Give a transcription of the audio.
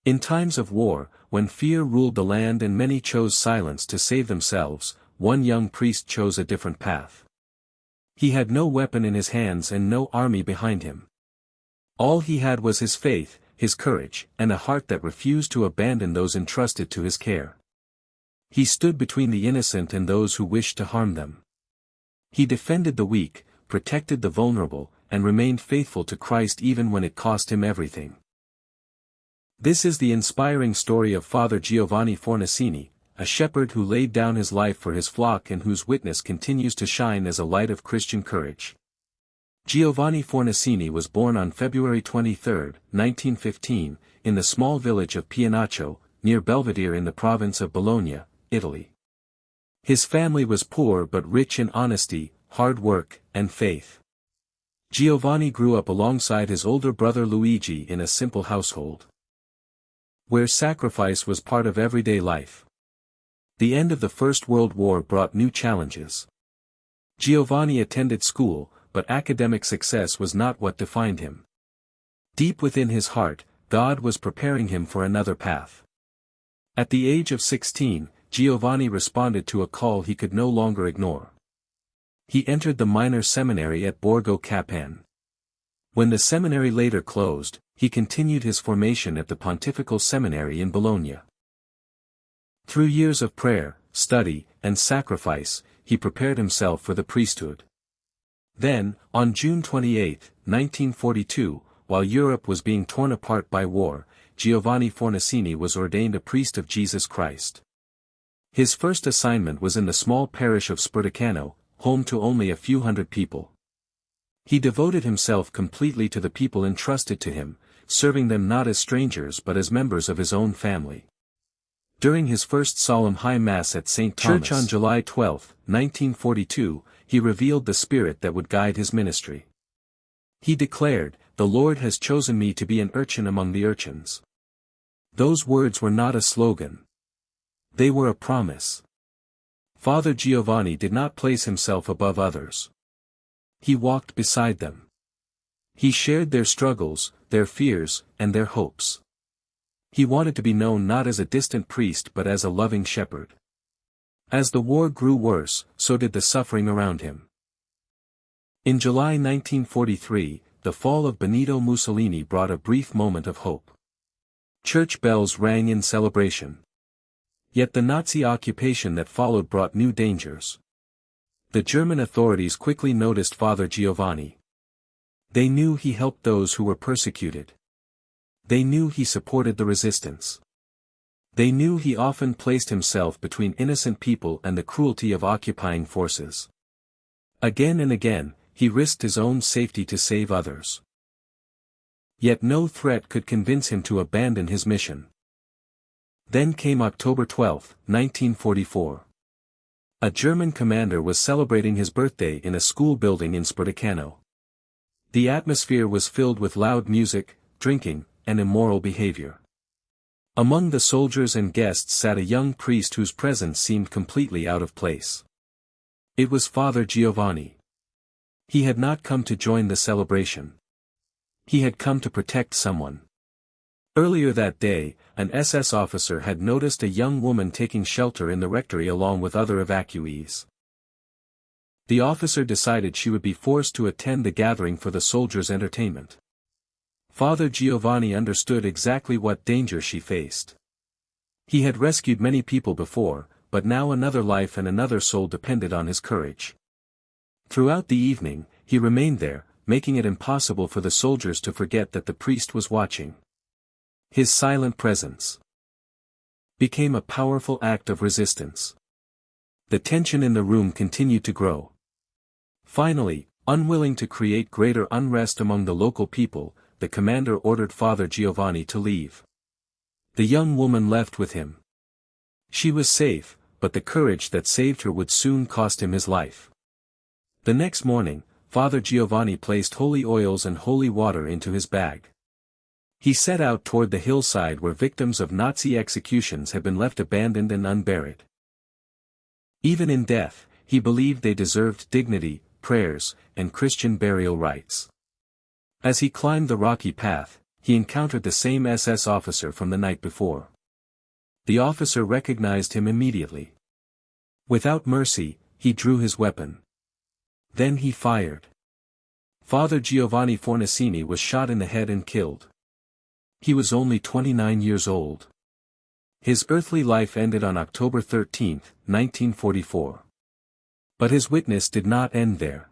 In times of war, when fear ruled the land and many chose silence to save themselves, one young priest chose a different path. He had no weapon in his hands and no army behind him. All he had was his faith, his courage, and a heart that refused to abandon those entrusted to his care. He stood between the innocent and those who wished to harm them. He defended the weak, protected the vulnerable, and remained faithful to Christ even when it cost him everything. This is the inspiring story of Father Giovanni Fornasini, a shepherd who laid down his life for his flock and whose witness continues to shine as a light of Christian courage. Giovanni Fornasini was born on February 23, 1915, in the small village of Pianaccio, near Belvedere in the province of Bologna, Italy. His family was poor but rich in honesty, hard work, and faith. Giovanni grew up alongside his older brother Luigi in a simple household, where sacrifice was part of everyday life. The end of the First World War brought new challenges. Giovanni attended school, but academic success was not what defined him. Deep within his heart, God was preparing him for another path. At the age of 16, Giovanni responded to a call he could no longer ignore. He entered the minor seminary at Borgo Capan. When the seminary later closed, he continued his formation at the Pontifical Seminary in Bologna. Through years of prayer, study, and sacrifice, he prepared himself for the priesthood. Then, on June 28, 1942, while Europe was being torn apart by war, Giovanni Fornasini was ordained a priest of Jesus Christ. His first assignment was in the small parish of Sperticano, home to only a few hundred people. He devoted himself completely to the people entrusted to him, serving them not as strangers but as members of his own family. During his first solemn high mass at St. Thomas Church on July 12, 1942, he revealed the spirit that would guide his ministry. He declared, "The Lord has chosen me to be an urchin among the urchins." Those words were not a slogan. They were a promise. Father Giovanni did not place himself above others. He walked beside them. He shared their struggles, their fears, and their hopes. He wanted to be known not as a distant priest but as a loving shepherd. As the war grew worse, so did the suffering around him. In July 1943, the fall of Benito Mussolini brought a brief moment of hope. Church bells rang in celebration. Yet the Nazi occupation that followed brought new dangers. The German authorities quickly noticed Father Giovanni. They knew he helped those who were persecuted. They knew he supported the resistance. They knew he often placed himself between innocent people and the cruelty of occupying forces. Again and again, he risked his own safety to save others. Yet no threat could convince him to abandon his mission. Then came October 12, 1944. A German commander was celebrating his birthday in a school building in Sperticano. The atmosphere was filled with loud music, drinking, and immoral behavior. Among the soldiers and guests sat a young priest whose presence seemed completely out of place. It was Father Giovanni. He had not come to join the celebration. He had come to protect someone. Earlier that day, an SS officer had noticed a young woman taking shelter in the rectory along with other evacuees. The officer decided she would be forced to attend the gathering for the soldiers' entertainment. Father Giovanni understood exactly what danger she faced. He had rescued many people before, but now another life and another soul depended on his courage. Throughout the evening, he remained there, making it impossible for the soldiers to forget that the priest was watching. His silent presence became a powerful act of resistance. The tension in the room continued to grow. Finally, unwilling to create greater unrest among the local people, the commander ordered Father Giovanni to leave. The young woman left with him. She was safe, but the courage that saved her would soon cost him his life. The next morning, Father Giovanni placed holy oils and holy water into his bag. He set out toward the hillside where victims of Nazi executions had been left abandoned and unburied. Even in death, he believed they deserved dignity, prayers, and Christian burial rites. As he climbed the rocky path, he encountered the same SS officer from the night before. The officer recognized him immediately. Without mercy, he drew his weapon. Then he fired. Father Giovanni Fornasini was shot in the head and killed. He was only 29 years old. His earthly life ended on October 13, 1944. But his witness did not end there.